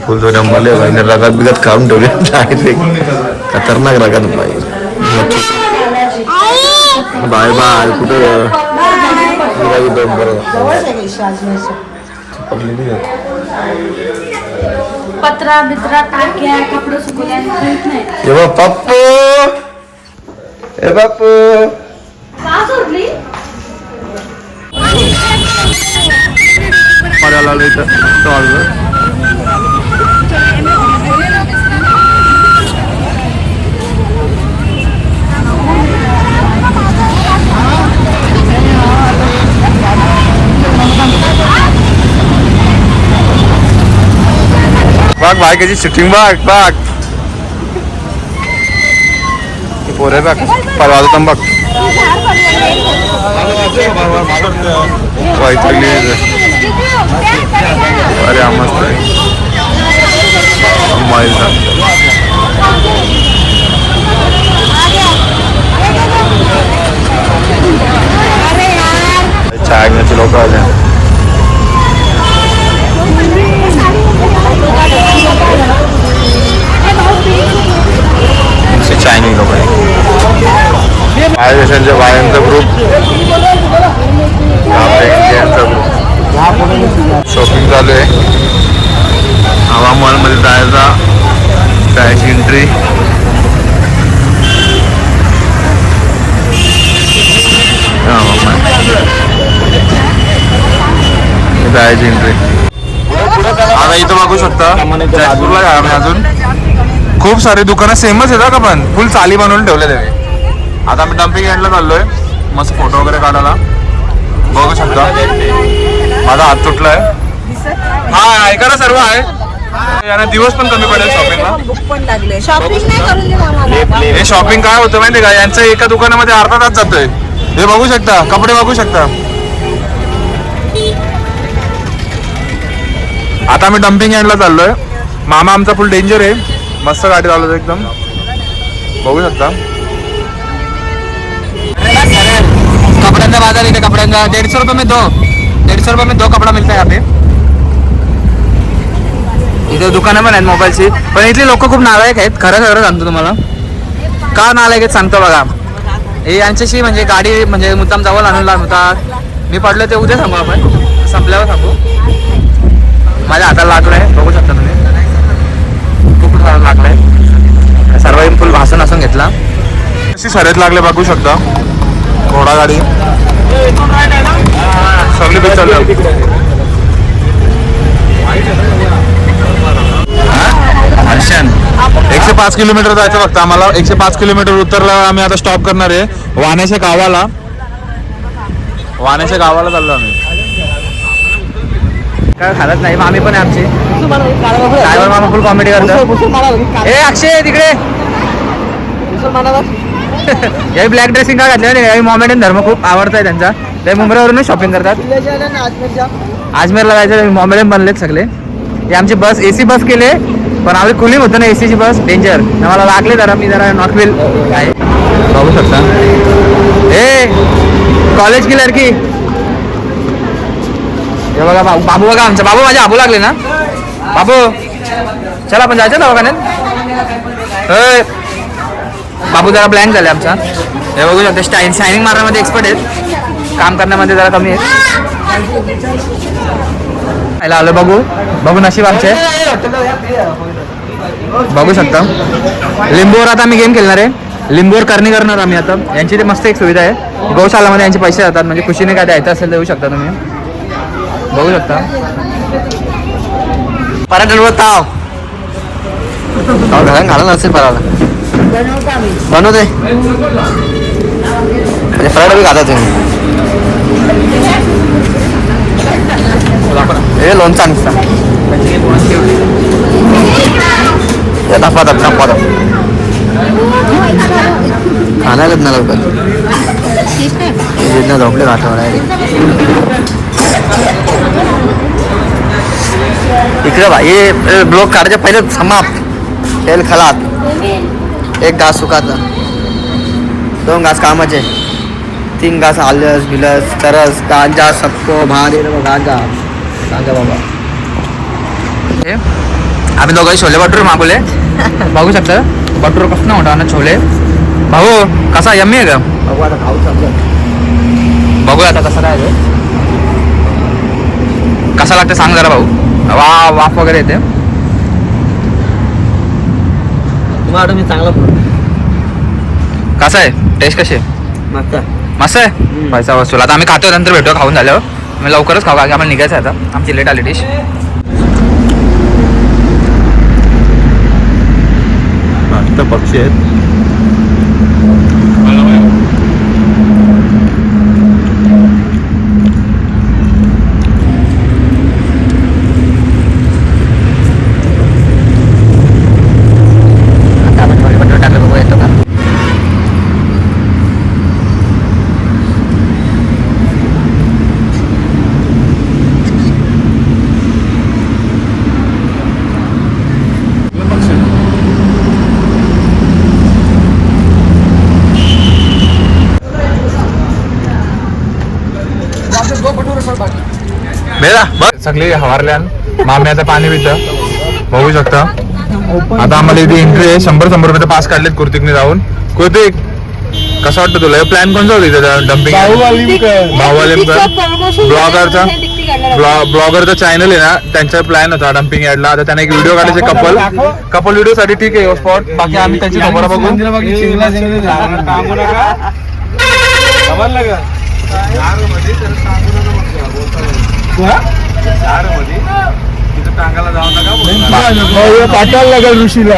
फुल जो रंबले रगत बिगत काढून ठेवले डायरेक्ट खतरनाक रगत बाई. बाय बाय कुठं पत्रा बित्रा टाक्या कपडे सुकवल्या नाही. ए पप्पू ए पप्पू पडायला इथं स्टॉल बघ बायकाची शूटिंग बघ बघ पोरे बघ परवा होता बघ अरे मस्त चायचे लोक आले. चायनीज लोक बाहेर देशांच्या बायांचा ग्रुप इंडियनचा ग्रुप शॉपिंग चालू आहे. हवामानमध्ये जायचा जायची एंट्री जायची एंट्री आता इथं बघू शकता. जयपूरला आहे आम्ही अजून. खूप सारे दुकानं सेमच आहेत का पण फुल चाली बनवून ठेवलेले आहे. आता आम्ही डम्पिंग यार्डला चाललोय मस्त फोटो वगैरे काढायला. बघू शकता माझा हात तुटलाय. हा ऐका ना सर्व आहे. यांना दिवस पण कमी पडेल शॉपिंगला. हे शॉपिंग काय होतं माहिती का यांचं एका दुकानामध्ये अर्धा तास जातोय. हे बघू शकता कपडे बघू शकता. आता आम्ही डम्पिंग यार्डला चाललोय. मामा आमचा फुल डेंजर आहे. मस्त गाडी चालवतो एकदम बघू शकता. कपड्यांचा बाजार इथे कपड्यांचा 150 रुपये में दो कपडा मिळता है यहाँ पे. इथे दुकानं पण आहेत मोबाईलची. पण इथली लोक खूप नालायक आहेत. खरं सांगतो तुम्हाला का नालायक आहेत सांगतो बघा. हे यांच्याशी म्हणजे गाडी म्हणजे मुद्दाम जवळ आणून लागतात. मी पडलो ते उद्या थांबू आपण संपल्यावर थांबू. माझ्या हाताला लागलंय बघू शकता तुम्ही. खूप लागलंय. सर्व फुल भाषण असून घेतला. कशी शर्यत लागले बघू शकता. घोडा गाडी सगळी पे चालू. 105 किलोमीटर जायचं फक्त आम्हाला. 105 किलोमीटर उतरला आम्ही आता स्टॉप करणार आहे वाण्याच्या गावाला. चाललो आम्ही. काय खालत नाही मामी पण आहे आमची. ड्रायव्हर मामा फुल कॉमेडी करतो. ए अक्षय तिकडे हे ब्लॅक ड्रेसिंग का घातले. मोमेडियन धर्म खूप आवडत आहे त्यांचा. ते मुंबईवरूनच शॉपिंग करतात. अजमेरला जायचं मोमेडियन बनलेत सगळे. हे आमची बस एसी बस केले पण आम्ही कुलिंग होतं ना एसीची बस डेंजर. मला लागले जरा मी जरा नॉट व्हील काय बघू शकता. ए कॉलेज की लडकी हे बघा बाबू बघा आमचा बाबू. माझ्या आबू लागले ना बाबू. चला आपण जायचं दवाखान्यात. बाबू जरा ब्लँक झाले आमचा. हे बघू शकता शायनिंग मारण्यामध्ये एक्सपर्ट आहेत. काम करण्यामध्ये जरा कमी आहेत. आलो बघू नशीब आमचे. बघू शकता लिंबूवर आता आम्ही गेम खेळणार आहे. लिंबूवर करणी करणार आम्ही आता. यांची ते मस्त एक सुविधा आहे. गौशालामध्ये यांचे पैसे जातात म्हणजे खुशीने काय द्यायचं असेल तर येऊ शकता तुम्ही. बघू शकता पराठा ताव घाला नसेल पराठा बनवते म्हणजे पराठा बी खाता तुम्ही. हे लोणचा दफा खाना करत ना लवकर. झोपले घाटावर इकडे भाई ये ब्लॉक काढायच्या पहिले समाप्त. खेळ खलात. 1 घास सुकाचा 2 घास कामाचे 3 घास आलस बिलस तरस गांजा सबको भांग गांजा गांजा बाबा. आम्ही दोघं छोले भटूर मागवले. बघू शकता भटूर कसं मोठा ना छोले. भाऊ कसा यम्मी आहे का? बघूया आता कसं काय कसा लागतं सांग जरा भाऊ. वाफ वगैरे येते. तुम्हाला मी चांगला कसं आहे टेस्ट कशी आहे? मस्त आहे. पैसा वसूल. आता आम्ही खातो नंतर भेटू खाऊन झाल्यावर. मी लवकरच खाऊ कारण आम्हाला निघायचं आहे आता. आमची लेट आली डिश. पक्षी आहेत. बेला बघ सगळी हवारल्यान माम्याचं पाणी पितं बघू शकता. आता आम्हाला इथे एंट्री आहे. 100 रुपये पास काढलेत कुर्तिकने जाऊन. कुर्तिक कसं वाटतं तुला? प्लॅन कोणता होता डम्पिंग? ब्लॉगरचा चॅनल आहे ना त्यांचा प्लॅन होता डम्पिंग यार्डला. आता त्यांना एक व्हिडिओ काढायचे कपल व्हिडिओ साठी. ठीक आहे स्पॉट. बाकी आम्ही त्यांची खबर बघू. पाटायला लागेल ऋषीला.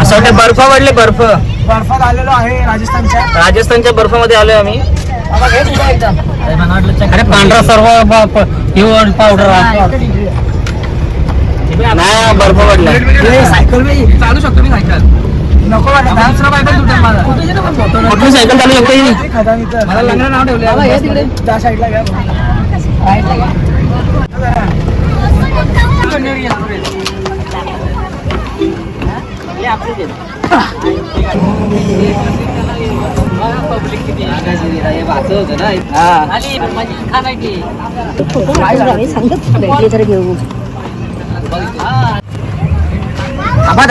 असं वाटतं बर्फ वाढले. बर्फात आलेलो आहे राजस्थानच्या बर्फामध्ये आलोय आम्ही. अरे पांढरा सर्व पावडर नाही बर्फ वाढला. सायकल चालू शकतो मी सायकल. नको कुठली सायकल चालू शकतो? मला लग्न नाव ठेवले त्या साईडला घ्या.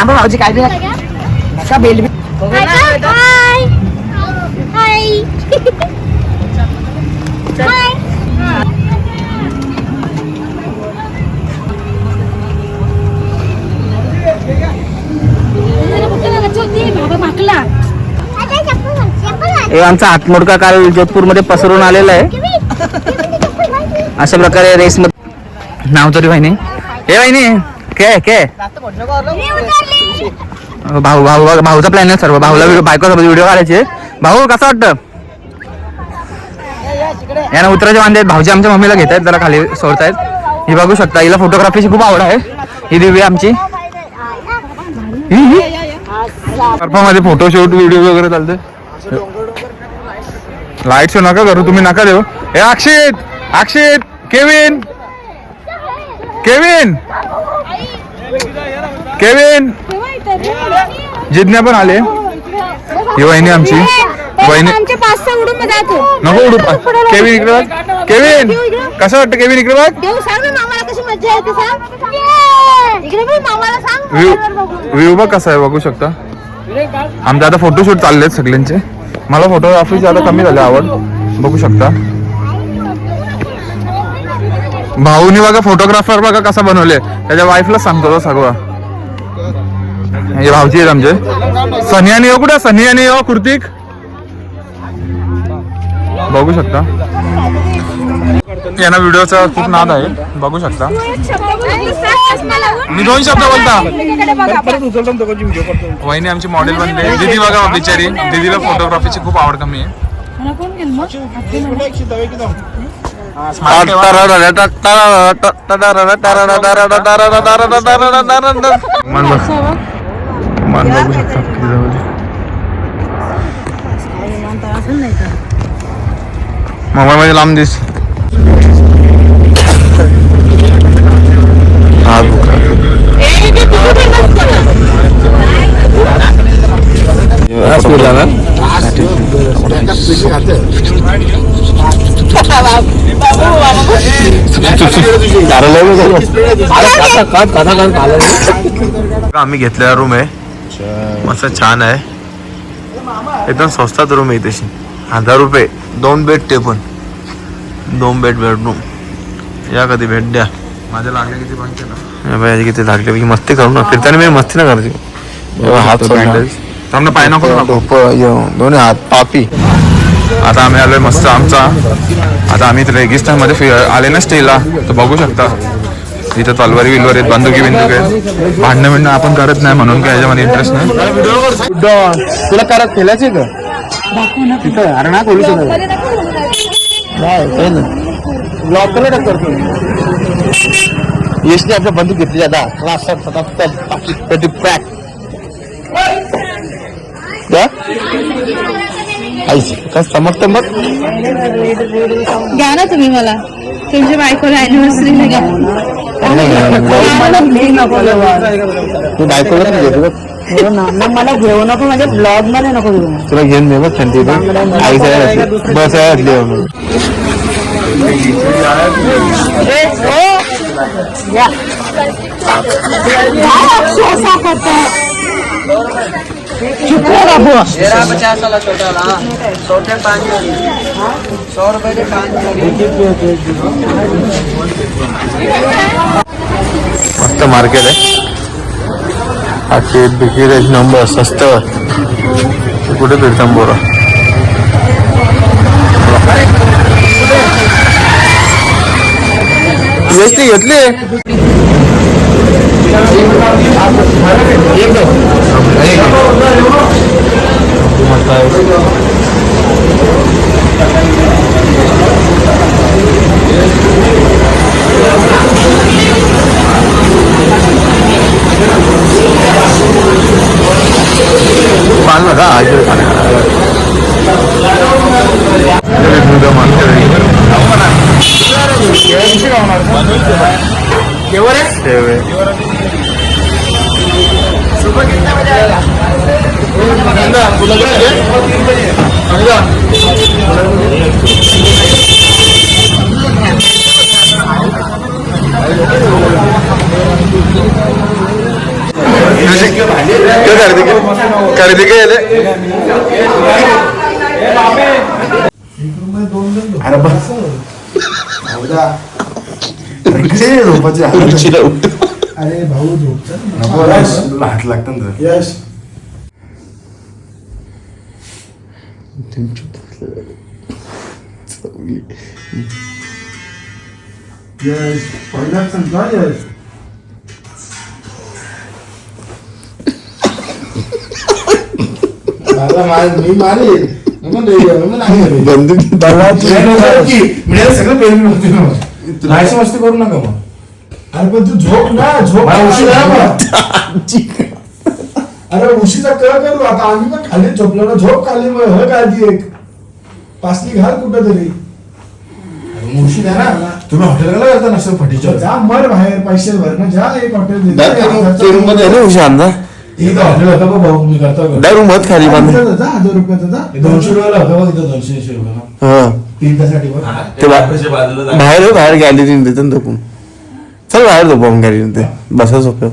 भाऊजी काय नका बेल. आमचा हातमोडका काल जोधपूरमध्ये पसरून आलेला आहे. अशा प्रकारे रेस मध्ये नाव तरी वाहिनी. हे वाहिनी के भाऊचा प्लॅन आहे सर्व. भाऊला बायकोसोबत व्हिडिओ काढायचे. भाऊ कसं वाटतं? यांना उतरायचे वांदे. भाऊजी आमच्या मम्मीला घेत आहेत जरा खाली सोडतायत. ही बघू शकता. हिला फोटोग्राफीची खूप आवड आहे. ही दिव्या आमची. मध्ये फोटोशूट व्हिडिओ वगैरे चालते. लाईट शो नका करू तुम्ही. नका देऊ. हे अक्षित केविन जिज्ञा पण आले. ही वहिनी आमची. वहिनी नको उडू. केविन इकडे बघ. केविन कसं वाटतं? केविन इकडे बघ. व्ह्यू बघ कसा आहे बघू शकता. आमचे आता फोटोशूट चालले आहेत सगळ्यांचे. मला फोटोग्राफीची आता कमी झाली आवड बघू शकता. भाऊनी बघा फोटोग्राफर बघा कसा बनवले. त्याच्या वाईफला सांगतो सगळं. हे भाऊजी आहेत आमचे. सनियानी हो कुठे? सनियानी हो कुर्तिक बघू शकता. यांना व्हिडिओचा खूप नाद आहे बघू शकता. मी 2 शब्द बोलता. वहिनी आमची मॉडेल बनते. दीदी बघा बिचारी. दीदीला फोटोग्राफीची खूप आवड कमी आहे. मन बघू शकता. मोबाईल मध्ये लांब दिस. आम्ही घेतलेला रूम आहे, मस्त छान आहे, एकदम स्वस्तात रूम आहे तशी. 1000 रुपये 2 बेड, ते पण 2 बेड बेडरूम. या कधी भेट द्या. माझ्या लागले किती पाहिजे ना पाहिजे, किती लागले की मस्ती करू ना, फिरताना मी मस्ती ना करायची. हात सामने पाय नको दोन्ही हात पापी. आता आम्ही आलोय मस्त आमचा. आता आम्ही रेगिस्तानमध्ये आले ना स्टेला, तर बघू शकता इथं तलवारी विलवारी आहेत, बंदुकी बिंदुकी आहेत. भांडणं बिंडणं आपण करत नाही म्हणून काय याच्यामध्ये इंटरेस्ट नाही. तुला करत खेळायचे का तिथं? अरे ना बोलू शकत करतो. यशने आपल्या बंदूक घेतली आता घ्या ना तुम्ही मला तुमच्या बायकोला अॅनिव्हर्सरीला घ्या. तू बायकोला मला घेऊ नको, म्हणजे ब्लॉग मध्ये नको घेऊ. तुला घेऊन दे बघ थंडी आई बस मस्त मार्केट आहे. आजचे बिकीर एक नंबर स्वस्त. कुठे फिरता बोरा ती घेतली पान लगा आज खरेदी केले. अरे बस अरे भाऊ हात लागतं ना यश. यश पहिलाच सांगतो यश. मी मारेल सगळं पेरून नव्हती मस्ती करू नका मग. अरे पण तू झोप ना, झोप उशीर. अरे उशीचा कळ करू आता. आम्ही पण खाली झोपलो ना, झोप खाली मग काळजी एक पासली घाल कुठं तरी. उशीर आहे ना. तुम्ही हॉटेलला जाता नसतं फटीच्या जा मर बाहेर पैसे भर ना, जा एक हॉटेल हॉटेल होता भाऊ मी करतो मत खाली 1000 रुपयाचा 200 रुपयाला होता बघ इथं 200 रुपयाला 3 तासाठी बाहेर गॅलरी देतात झोपून. चल बाहेर झोपू गॅलरी बसा झोप.